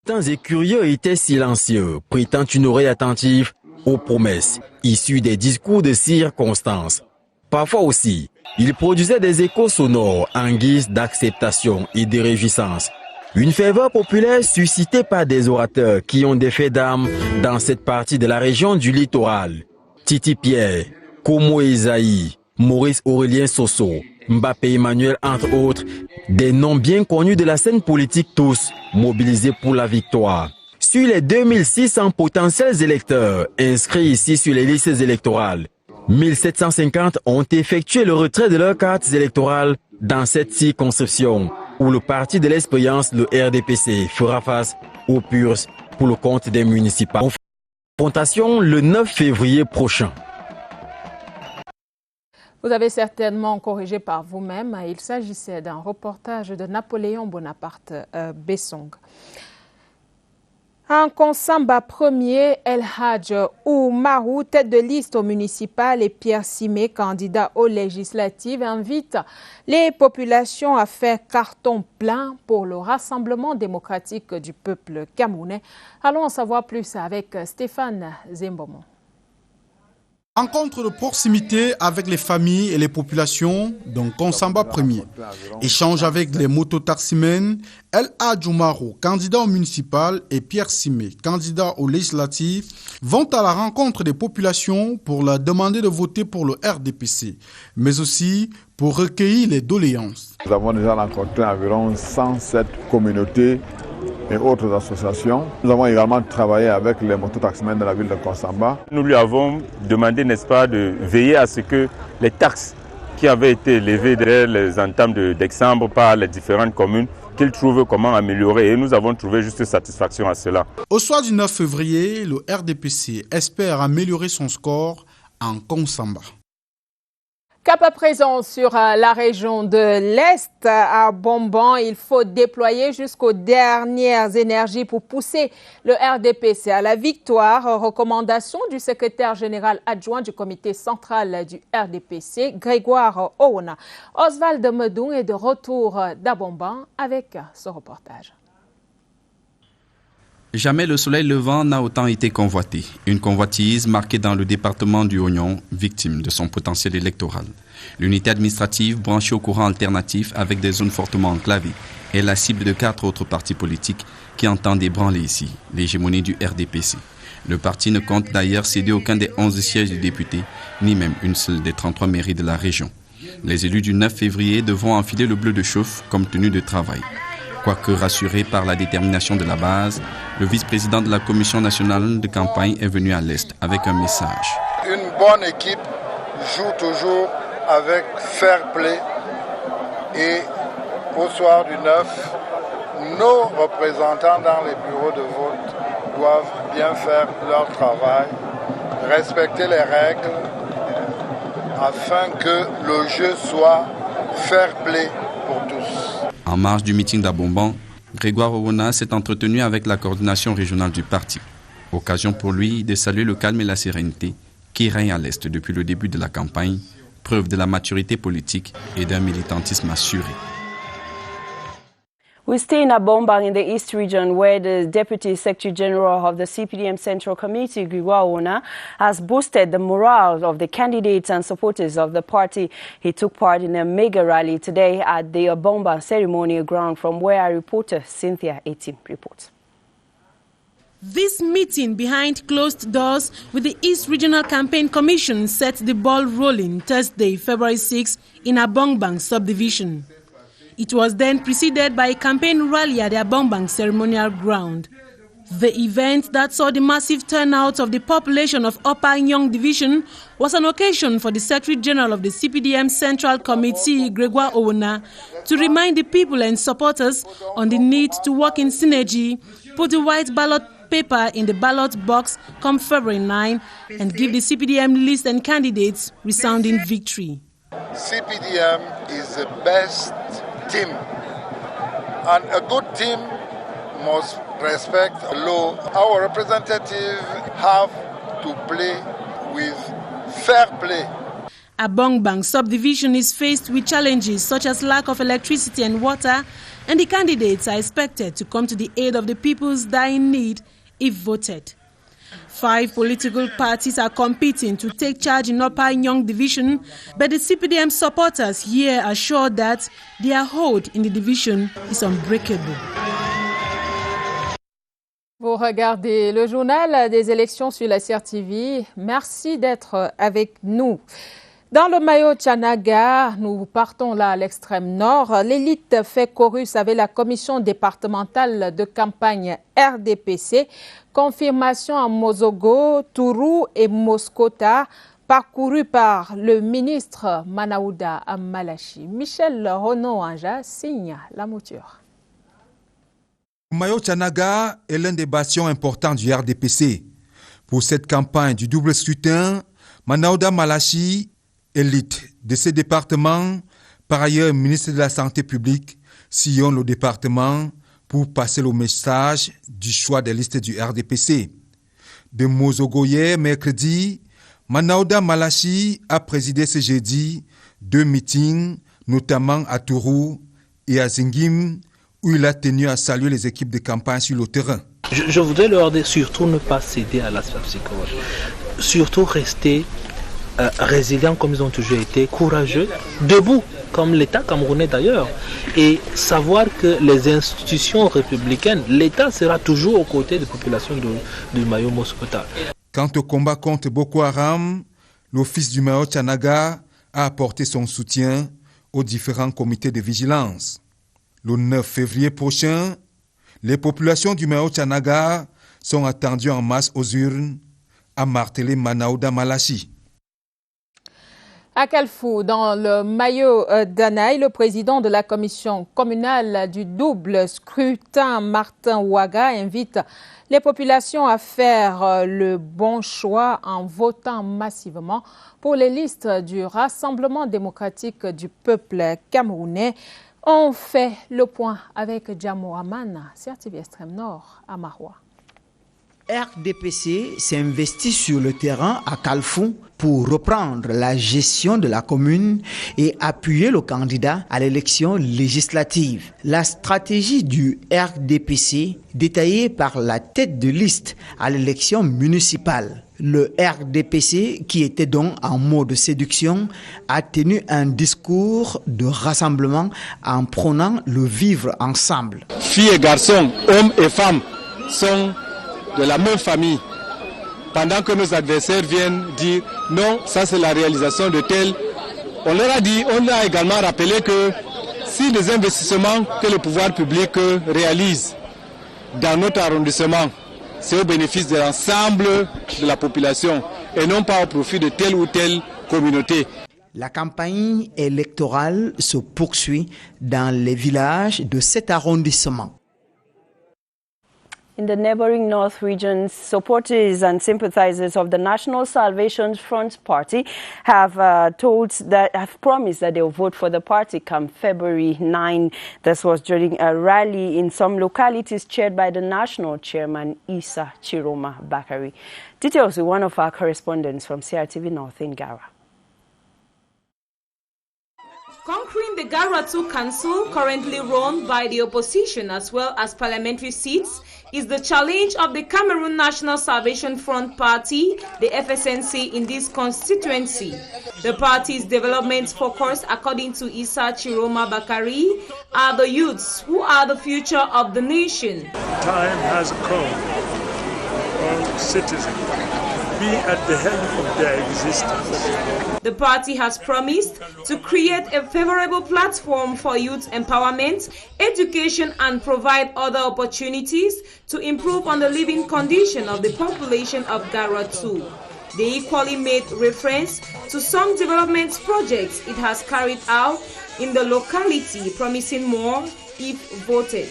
Certains et curieux étaient silencieux, prêtant une oreille attentive aux promesses issues des discours de circonstances. Parfois aussi, il produisait des échos sonores en guise d'acceptation et de réjouissance. Une ferveur populaire suscitée par des orateurs qui ont des faits d'âme dans cette partie de la région du littoral. Titi Pierre, Komo Esaïe, Maurice Aurélien Soso, Mbappé Emmanuel entre autres, des noms bien connus de la scène politique tous mobilisés pour la victoire. Sur les 2600 potentiels électeurs inscrits ici sur les listes électorales, 1750 ont effectué le retrait de leurs cartes électorales dans cette circonscription où le parti de l'expérience, le RDPC, fera face aux PURS pour le compte des municipales. Confrontation le 9 février prochain. Vous avez certainement corrigé par vous-même. Il s'agissait d'un reportage de Napoléon Bonaparte Bessong. En Konsamba premier, El Hadj Oumarou, tête de liste au municipal, et Pierre Simé, candidat aux législatives, invitent les populations à faire carton plein pour le Rassemblement démocratique du peuple camerounais. Allons en savoir plus avec Stéphane Zembomo. Rencontre de proximité avec les familles et les populations dans Konsamba premier. Échange avec les mototaximens, El Hadj Oumarou, candidat au municipal, et Pierre Simé, candidat aux législatives, vont à la rencontre des populations pour leur demander de voter pour le RDPC, mais aussi pour recueillir les doléances. Nous avons déjà rencontré environ 107 communautés et autres associations. Nous avons également travaillé avec les mototaximens de la ville de Konsamba. Nous lui avons demandé, n'est-ce pas, de veiller à ce que les taxes qui avaient été levées derrière les entames de décembre par les différentes communes, qu'il trouve comment améliorer, et nous avons trouvé juste satisfaction à cela. Au soir du 9 février, le RDPC espère améliorer son score en Konsamba. Cap à présent sur la région de l'Est, à Bomban, il faut déployer jusqu'aux dernières énergies pour pousser le RDPC à la victoire. Recommandation du secrétaire général adjoint du comité central du RDPC, Grégoire Ouna. Oswald Medou est de retour d'Abomban avec ce reportage. Jamais le soleil levant n'a autant été convoité. Une convoitise marquée dans le département du Oignon, victime de son potentiel électoral. L'unité administrative branchée au courant alternatif avec des zones fortement enclavées est la cible de 4 autres partis politiques qui entendent ébranler ici l'hégémonie du RDPC. Le parti ne compte d'ailleurs céder aucun des 11 sièges de députés, ni même une seule des 33 mairies de la région. Les élus du 9 février devront enfiler le bleu de chauffe comme tenue de travail. Quoique rassuré par la détermination de la base, le vice-président de la Commission nationale de campagne est venu à l'Est avec un message. Une bonne équipe joue toujours avec fair play et au soir du 9, nos représentants dans les bureaux de vote doivent bien faire leur travail, respecter les règles afin que le jeu soit fair play pour tous. En marge du meeting d'Abomban, Grégoire Owona s'est entretenu avec la coordination régionale du parti. Occasion pour lui de saluer le calme et la sérénité qui règnent à l'Est depuis le début de la campagne, preuve de la maturité politique et d'un militantisme assuré. We stay in Abombang in the East region where the Deputy Secretary General of the CPDM Central Committee, Grégoire Owona, has boosted the morale of the candidates and supporters of the party. He took part in a mega rally today at the Abombang ceremonial ground, from where our reporter Cynthia Etim reports. This meeting behind closed doors with the East Regional Campaign Commission set the ball rolling Thursday, February 6 in Abombang subdivision. It was then preceded by a campaign rally at the Abombang ceremonial ground. The event that saw the massive turnout of the population of Upper Nyong Division was an occasion for the Secretary General of the CPDM Central Committee, Grégoire Owona, to remind the people and supporters on the need to work in synergy, put the white ballot paper in the ballot box come February 9, and give the CPDM list and candidates resounding victory. CPDM is the best team, and a good team must respect the law. Our representatives have to play with fair play. Abombang subdivision is faced with challenges such as lack of electricity and water, and the candidates are expected to come to the aid of the people's dying need if voted. 5 political parties are competing to take charge in Upper Nyong Division, but the CPDM supporters here assure that their hold in the division is unbreakable. Vous regardez le journal des élections sur la CRTV. Merci d'être avec nous. Dans le Mayo-Tchanaga, nous partons là à l'extrême nord. L'élite fait chorus avec la commission départementale de campagne RDPC. Confirmation à Mozogo, Tourou et Moskota, parcouru par le ministre Manaouda Malachi. Michel Renaud-Anja signe la mouture. Mayo-Tchanaga est l'un des bastions importants du RDPC. Pour cette campagne du double scrutin, Manaouda Malachi, élite de ce département, par ailleurs ministre de la Santé publique, sillonne le département pour passer le message du choix des listes du RDPC. De Mozogo hier, mercredi, Manaouda Malachi a présidé ce jeudi 2 meetings, notamment à Tourou et à Zingim, où il a tenu à saluer les équipes de campagne sur le terrain. Je voudrais leur dire surtout ne pas céder à l'aspect psychologique, surtout rester résilients comme ils ont toujours été, courageux, debout comme l'État camerounais d'ailleurs, et savoir que les institutions républicaines, l'État sera toujours aux côtés des populations du Mayo-Moskota. Quant au combat contre Boko Haram, l'Office du Mayo-Tchanaga a apporté son soutien aux différents comités de vigilance. Le 9 février prochain, les populations du Mayo-Tchanaga sont attendues en masse aux urnes, a martelé Manaouda Malachi. À Kalfou, dans le Mayo-Danaï, le président de la commission communale du double scrutin, Martin Ouaga, invite les populations à faire le bon choix en votant massivement pour les listes du Rassemblement démocratique du peuple camerounais. On fait le point avec Djamo Aman, CRTV Extrême Nord, à Maroua. RDPC s'investit sur le terrain à Kalfou pour reprendre la gestion de la commune et appuyer le candidat à l'élection législative. La stratégie du RDPC, détaillée par la tête de liste à l'élection municipale. Le RDPC, qui était donc en mode séduction, a tenu un discours de rassemblement en prônant le vivre ensemble. Filles et garçons, hommes et femmes sont de la même famille, pendant que nos adversaires viennent dire non, ça c'est la réalisation de tel. On leur a dit, on a également rappelé que si les investissements que le pouvoir public réalise dans notre arrondissement, c'est au bénéfice de l'ensemble de la population et non pas au profit de telle ou telle communauté. La campagne électorale se poursuit dans les villages de cet arrondissement. In the neighboring North region, supporters and sympathizers of the National Salvation Front Party have promised that they'll vote for the party come February 9. This was during a rally in some localities chaired by the national chairman, Issa Chiroma Bakari. Details with one of our correspondents from CRTV North in Gara. Conquering the Gara 2 Council, currently run by the opposition as well as parliamentary seats, is the challenge of the Cameroon National Salvation Front Party, the FSNC, in this constituency. The party's development focus, according to Issa Chiroma Bakari, are the youths who are the future of the nation. Time has come for citizens to be at the helm of their existence. The party has promised to create a favorable platform for youth empowerment, education, and provide other opportunities to improve on the living condition of the population of Gara 2. They equally made reference to some development projects it has carried out in the locality, promising more if voted.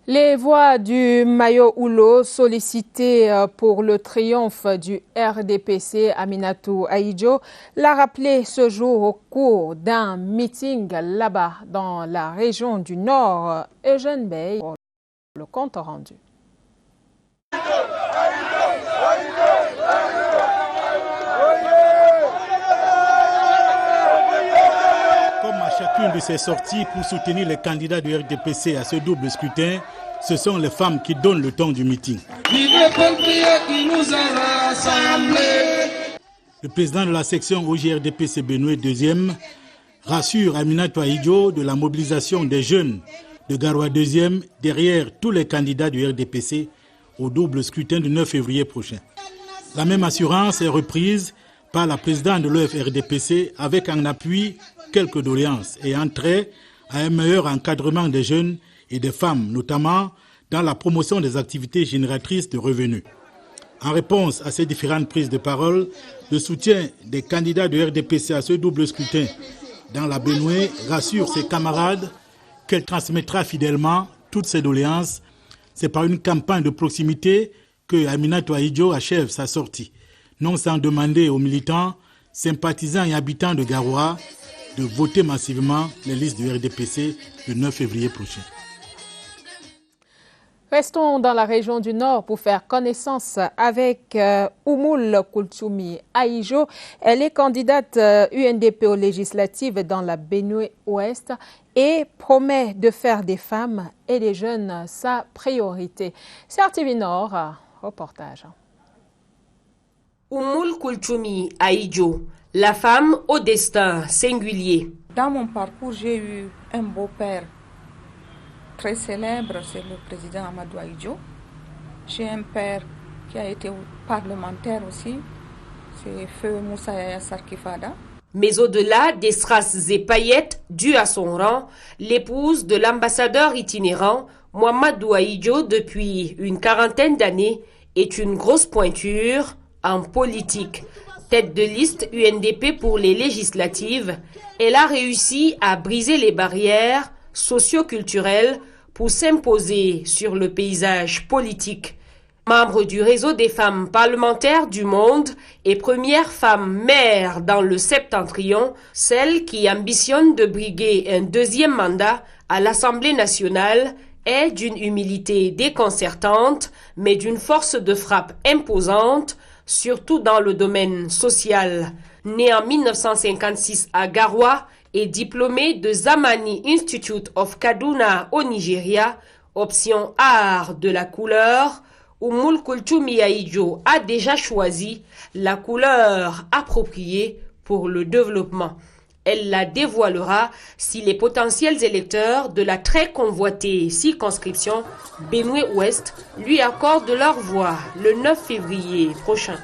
Les voix du Mayo Oulo sollicitées pour le triomphe du RDPC, Aminatou Aïdjo, l'a rappelé ce jour au cours d'un meeting là-bas dans la région du Nord. Eugène Bey pour le compte rendu. Comme à chacune de ces sorties pour soutenir les candidats du RDPC à ce double scrutin, ce sont les femmes qui donnent le ton du meeting. Le président de la section OJRDPC Benoué 2e rassure Aminatou Aïdjo de la mobilisation des jeunes de Garoua 2e derrière tous les candidats du RDPC au double scrutin du 9 février prochain. La même assurance est reprise par la présidente de l'OFRDPC avec en appui quelques doléances et un trait à un meilleur encadrement des jeunes et des femmes, notamment dans la promotion des activités génératrices de revenus. En réponse à ces différentes prises de parole, le soutien des candidats du RDPC à ce double scrutin dans la Benoué rassure ses camarades qu'elle transmettra fidèlement toutes ses doléances. C'est par une campagne de proximité que Aminatou Aïdjo achève sa sortie, non sans demander aux militants, sympathisants et habitants de Garoua de voter massivement les listes du RDPC le 9 février prochain. Restons dans la région du Nord pour faire connaissance avec Oumoul Koultchoumi Aïdjo. Elle est candidate UNDP aux législatives dans la Benoué-Ouest et promet de faire des femmes et des jeunes sa priorité. CRTV Nord, reportage. Oumoul Koultchoumi Aïdjo, la femme au destin singulier. Dans mon parcours, j'ai eu un beau-père très célèbre, c'est le président Amadou Aïdjo. J'ai un père qui a été parlementaire aussi, c'est Feu Moussa Yaya Sarkifada. Mais au-delà des strass et paillettes dues à son rang, l'épouse de l'ambassadeur itinérant Mohamedou Aïdjo depuis une quarantaine d'années est une grosse pointure en politique. Tête de liste UNDP pour les législatives, elle a réussi à briser les barrières socio-culturelle pour s'imposer sur le paysage politique. Membre du réseau des femmes parlementaires du monde et première femme maire dans le Septentrion, celle qui ambitionne de briguer un deuxième mandat à l'Assemblée nationale est d'une humilité déconcertante, mais d'une force de frappe imposante, surtout dans le domaine social. Née en 1956 à Garoua, et diplômée de Zamani Institute of Kaduna au Nigeria, option art de la couleur, Oumoul Koultchoumi Aïdjo a déjà choisi la couleur appropriée pour le développement. Elle la dévoilera si les potentiels électeurs de la très convoitée circonscription Benoué-Ouest lui accordent leur voix le 9 février prochain.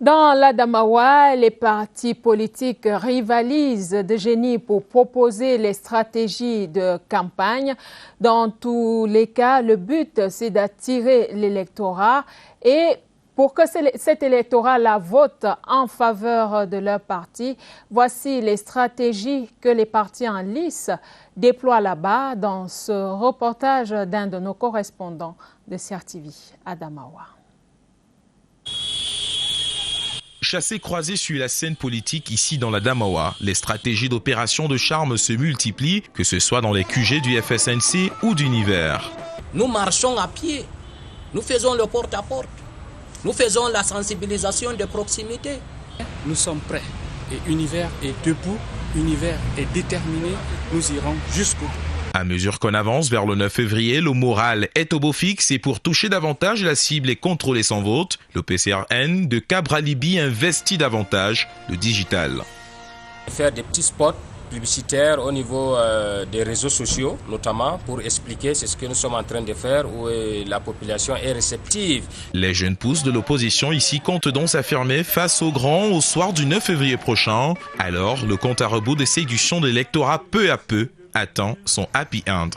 Dans l'Adamawa, les partis politiques rivalisent de génie pour proposer les stratégies de campagne. Dans tous les cas, le but, c'est d'attirer l'électorat et pour que cet électorat vote en faveur de leur parti. Voici les stratégies que les partis en lice déploient là-bas dans ce reportage d'un de nos correspondants de CRTV, Adamawa. Chassés croisés sur la scène politique ici dans la Damawa, les stratégies d'opération de charme se multiplient, que ce soit dans les QG du FSNC ou d'Univers. Nous marchons à pied, nous faisons le porte-à-porte, nous faisons la sensibilisation de proximité. Nous sommes prêts et Univers est debout, Univers est déterminé, nous irons jusqu'au bout. À mesure qu'on avance vers le 9 février, le moral est au beau fixe et pour toucher davantage la cible et contrôler son vote, le PCRN de Cabralibi investit davantage le digital. Faire des petits spots publicitaires au niveau des réseaux sociaux, notamment pour expliquer ce que nous sommes en train de faire, où la population est réceptive. Les jeunes pousses de l'opposition ici comptent donc s'affirmer face aux grands au soir du 9 février prochain. Alors, le compte à rebours des séductions de l'électorat peu à peu attend son happy end.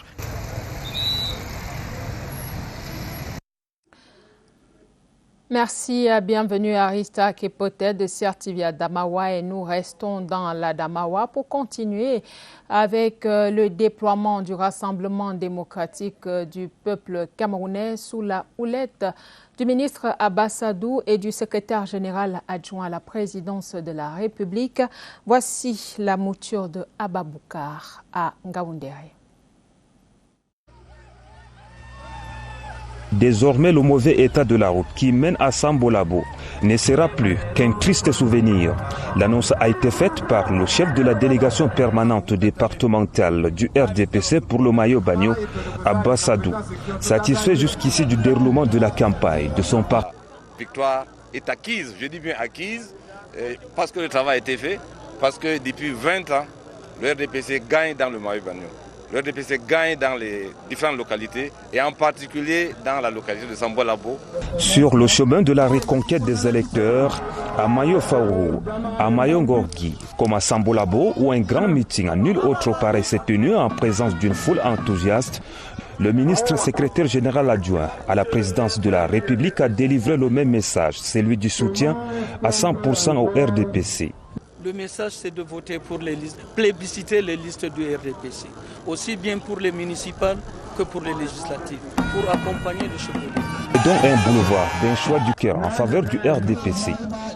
Merci, bienvenue à Arista Kepotet de CRTV à Damawa et nous restons dans la Damawa pour continuer avec le déploiement du Rassemblement démocratique du peuple camerounais sous la houlette du ministre Abba Sadou et du secrétaire général adjoint à la présidence de la République. Voici la mouture de Abba Boukar à Ngaoundéré. Désormais, le mauvais état de la route qui mène à Sambolabo ne sera plus qu'un triste souvenir. L'annonce a été faite par le chef de la délégation permanente départementale du RDPC pour le Mayo-Bagno, Abba Sadou, satisfait jusqu'ici du déroulement de la campagne de son parti. La victoire est acquise, je dis bien acquise, parce que le travail a été fait, parce que depuis 20 ans, le RDPC gagne dans le Mayo-Bagno. Le RDPC gagne dans les différentes localités et en particulier dans la localité de Sambolabo. Sur le chemin de la reconquête des électeurs, à Mayo-Faourou, à Mayo-Ngorgui, comme à Sambolabo, où un grand meeting à nul autre pareil s'est tenu en présence d'une foule enthousiaste, le ministre secrétaire général adjoint à la présidence de la République a délivré le même message, celui du soutien à 100% au RDPC. Le message, c'est de voter pour les listes, plébisciter les listes du RDPC, aussi bien pour les municipales que pour les législatives, pour accompagner le chevalier. Donc un boulevard d'un choix du cœur en faveur du RDPC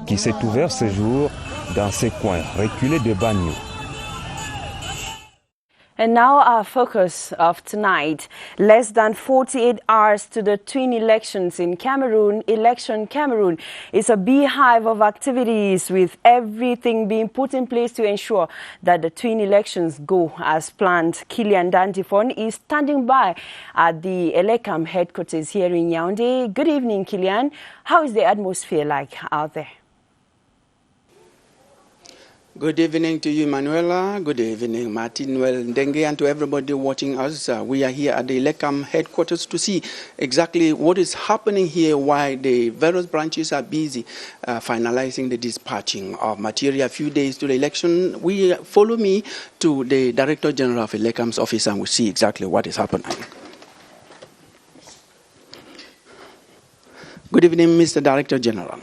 qui s'est ouvert ce jour dans ces coins reculés de Bagno. And now our focus of tonight. Less than 48 hours to the twin elections in Cameroon. Election Cameroon is a beehive of activities with everything being put in place to ensure that the twin elections go as planned. Kilian Dantifon is standing by at the Elecam headquarters here in Yaoundé. Good evening, Kilian. How is the atmosphere like out there? Good evening to you, Manuela. Good evening, Martin Ndenge, and to everybody watching us. We are here at the Elecam headquarters to see exactly what is happening here, why the various branches are busy finalizing the dispatching of material a few days to the election. Follow me to the Director General of Elecam's office and we'll see exactly what is happening. Good evening, Mr. Director General.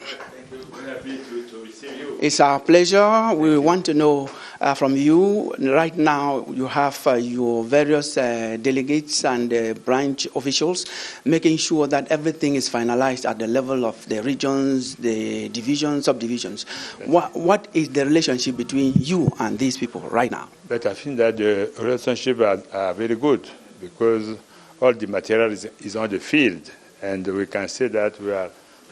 It's our pleasure. We want to know from you, right now you have your various delegates and branch officials making sure that everything is finalized at the level of the regions, the divisions, subdivisions. What is the relationship between you and these people right now? But I think that the relationship are very good because all the material is on the field and we can say that we are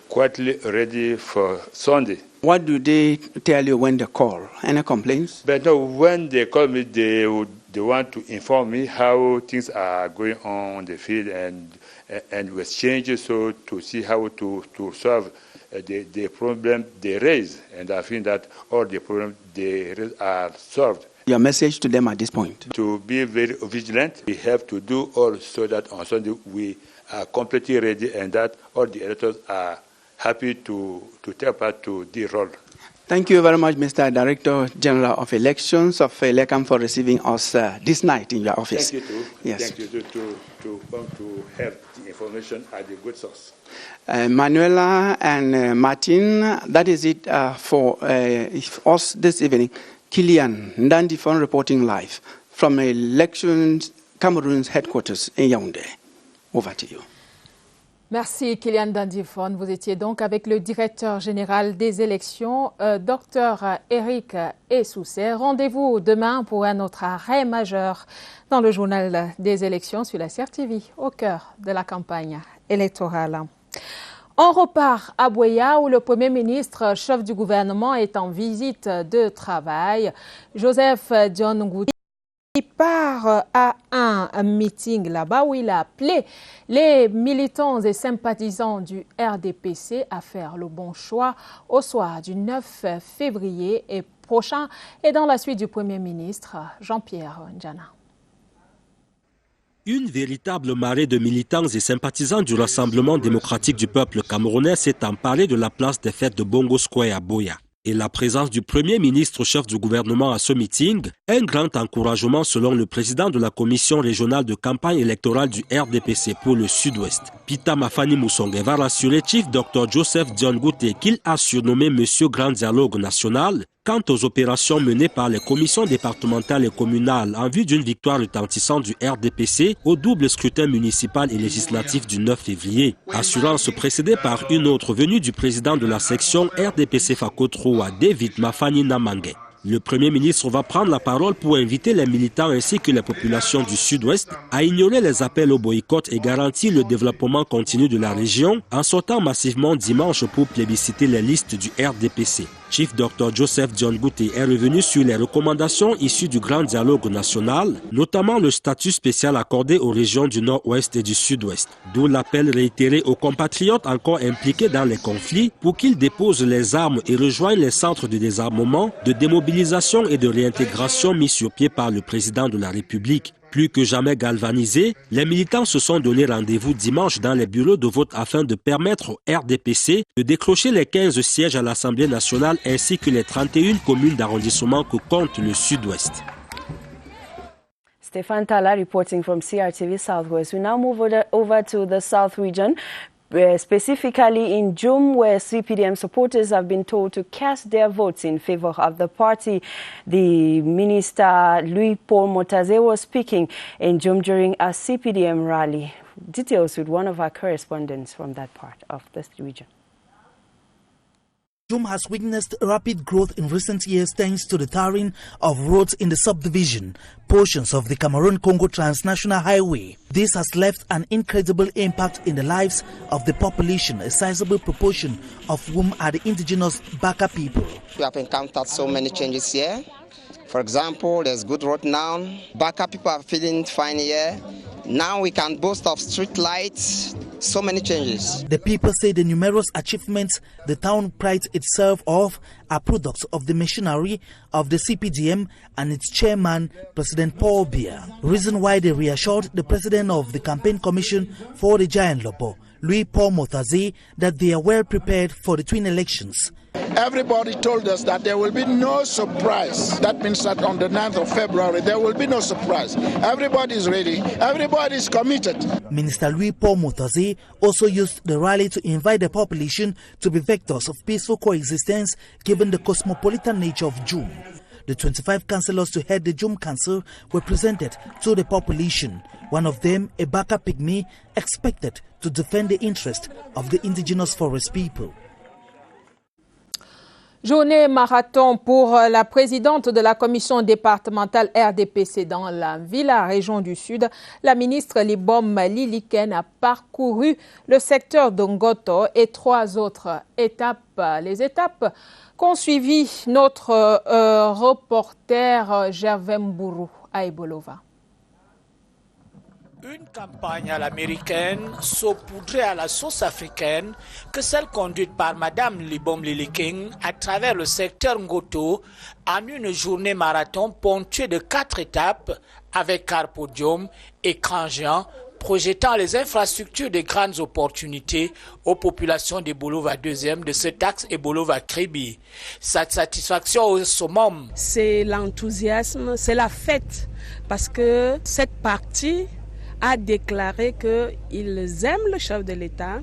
quite ready for Sunday. What do they tell you when they call? Any complaints? But no, when they call me, they want to inform me how things are going on the field and we exchange so to see how to solve the problem they raise. And I think that all the problems they raise are solved. Your message to them at this point? To be very vigilant. We have to do all so that on Sunday we are completely ready and that all the electors are happy to take part to the role. Thank you very much, Mr. Director General of Elections of ELECAM, for receiving us this night in your office. Thank you too. Yes. Thank you to come to have the information at the good source. Manuela and Martin, that is it for us this evening. Kilian Ndandifon reporting live from Elections Cameroon's headquarters in Yaoundé. Over to you. Merci Kilian Ndandifon. Vous étiez donc avec le directeur général des élections, Dr Eric Essousset. Rendez-vous demain pour un autre arrêt majeur dans le journal des élections sur la CRTV, au cœur de la campagne électorale. On repart à Buea où le Premier ministre, chef du gouvernement, est en visite de travail. Joseph Dion Ngouti part à un meeting là-bas où il a appelé les militants et sympathisants du RDPC à faire le bon choix au soir du 9 février prochain et dans la suite du Premier ministre Jean-Pierre Njana. Une véritable marée de militants et sympathisants du Rassemblement démocratique du peuple camerounais s'est emparée de la place des fêtes de Bongo Square à Buea. Et la présence du Premier ministre chef du gouvernement à ce meeting, un grand encouragement selon le président de la commission régionale de campagne électorale du RDPC pour le Sud-Ouest. Pita Mafani Moussongue va rassurer Chief Dr Joseph Dion Ngouti qu'il a surnommé Monsieur Grand Dialogue National quant aux opérations menées par les commissions départementales et communales en vue d'une victoire retentissante du RDPC au double scrutin municipal et législatif du 9 février. Assurance précédée par une autre venue du président de la section RDPC Fakotroa, David Mafani Namangue. Le Premier ministre va prendre la parole pour inviter les militants ainsi que les populations du Sud-Ouest à ignorer les appels au boycott et garantir le développement continu de la région en sortant massivement dimanche pour plébisciter les listes du RDPC. Chief Dr Joseph Dion Ngouti est revenu sur les recommandations issues du Grand Dialogue National, notamment le statut spécial accordé aux régions du Nord-Ouest et du Sud-Ouest. D'où l'appel réitéré aux compatriotes encore impliqués dans les conflits pour qu'ils déposent les armes et rejoignent les centres de désarmement, de démobilisation et de réintégration mis sur pied par le président de la République. Plus que jamais galvanisés, les militants se sont donné rendez-vous dimanche dans les bureaux de vote afin de permettre au RDPC de décrocher les 15 sièges à l'Assemblée nationale ainsi que les 31 communes d'arrondissement que compte le Sud-Ouest. Stéphane Tala reporting from CRTV Southwest. We now move over to the South region. Specifically in Djoum, where CPDM supporters have been told to cast their votes in favor of the party. The minister, Louis-Paul Motaze, was speaking in Djoum during a CPDM rally. Details with one of our correspondents from that part of the region. Djoum has witnessed rapid growth in recent years thanks to the tarring of roads in the subdivision, portions of the Cameroon-Congo transnational highway. This has left an incredible impact in the lives of the population, a sizable proportion of whom are the indigenous Baka people. We have encountered so many changes here. For example, there's good road now. Baka people are feeling fine here. Now we can boast of street lights. So many changes. The people say the numerous achievements the town prides itself of are products of the machinery of the CPDM and its chairman, President Paul Biya. Reason why they reassured the president of the campaign commission for the Giant Lobo, Louis-Paul Motaze, that they are well prepared for the twin elections. Everybody told us that there will be no surprise. That means that on the 9th of February, there will be no surprise. Everybody is ready. Everybody is committed. Minister Louis-Paul Motaze also used the rally to invite the population to be vectors of peaceful coexistence given the cosmopolitan nature of Djoum. The 25 councillors to head the Djoum Council were presented to the population. One of them, a Baka Pygmy, expected to defend the interest of the indigenous forest people. Journée marathon pour la présidente de la commission départementale RDPC dans la Villa région du Sud. La ministre Libom Liliken a parcouru le secteur d'Ongoto et 3 autres étapes. Les étapes qu'ont suivi notre reporter Gervais Mbourou à Ebolova. Une campagne à l'américaine, saupoudrée à la sauce africaine, que celle conduite par Madame Libom Liliken à travers le secteur Ngoto, en une journée marathon ponctuée de 4 étapes avec car podium, écran géant, projetant les infrastructures des grandes opportunités aux populations de Bolova 2e, de cet axe et Bolova Kribi. Sa satisfaction au summum. C'est l'enthousiasme, c'est la fête, parce que cette partie a déclaré qu'ils aiment le chef de l'État,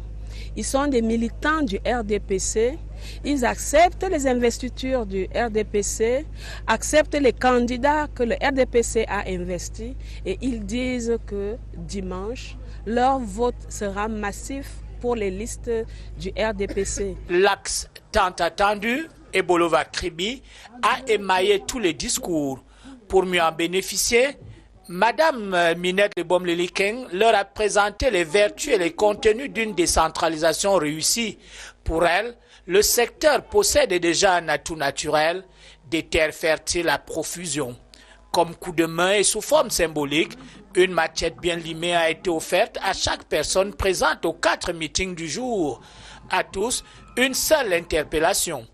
ils sont des militants du RDPC, ils acceptent les investitures du RDPC, acceptent les candidats que le RDPC a investis et ils disent que dimanche, leur vote sera massif pour les listes du RDPC. L'axe tant attendu, Bolova Kribi, a émaillé tous les discours. Pour mieux en bénéficier, Madame Minette Libom-Liliking leur a présenté les vertus et les contenus d'une décentralisation réussie. Pour elle, le secteur possède déjà un atout naturel, des terres fertiles à profusion. Comme coup de main et sous forme symbolique, une machette bien limée a été offerte à chaque personne présente aux 4 meetings du jour. À tous, une seule interpellation.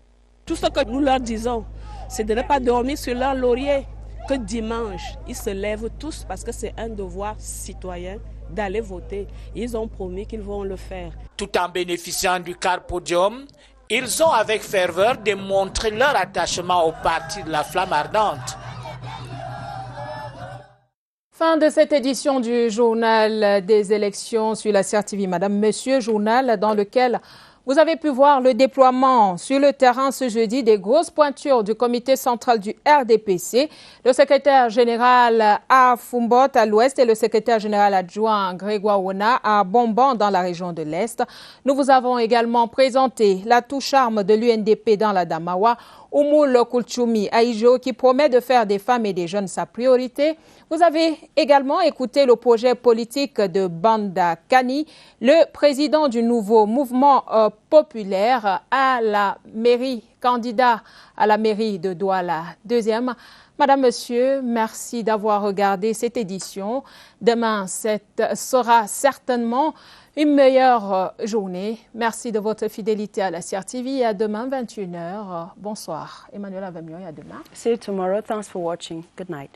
Tout ce que nous leur disons, c'est de ne pas dormir sur leur laurier. Que dimanche, ils se lèvent tous parce que c'est un devoir citoyen d'aller voter. Ils ont promis qu'ils vont le faire. Tout en bénéficiant du carpodium, ils ont avec ferveur démontré leur attachement au parti de la Flamme Ardente. Fin de cette édition du journal des élections sur la CRTV. Madame, Monsieur, journal dans lequel vous avez pu voir le déploiement sur le terrain ce jeudi des grosses pointures du comité central du RDPC, le secrétaire général à Fumbot à l'ouest et le secrétaire général adjoint Grégoire Wona à Bomban dans la région de l'Est. Nous vous avons également présenté l'atout charme de l'UNDP dans la Damawa, Oumoul Kulchumi Aïjo qui promet de faire des femmes et des jeunes sa priorité. Vous avez également écouté le projet politique de Banda Kani, le président du nouveau mouvement populaire à la mairie, candidat à la mairie de Douala 2e. Madame, Monsieur, merci d'avoir regardé cette édition. Demain, sera certainement une meilleure journée. Merci de votre fidélité à la CRTV et à demain 21h. Bonsoir. Emmanuel Avemio et à demain. See you tomorrow. Thanks for watching. Good night.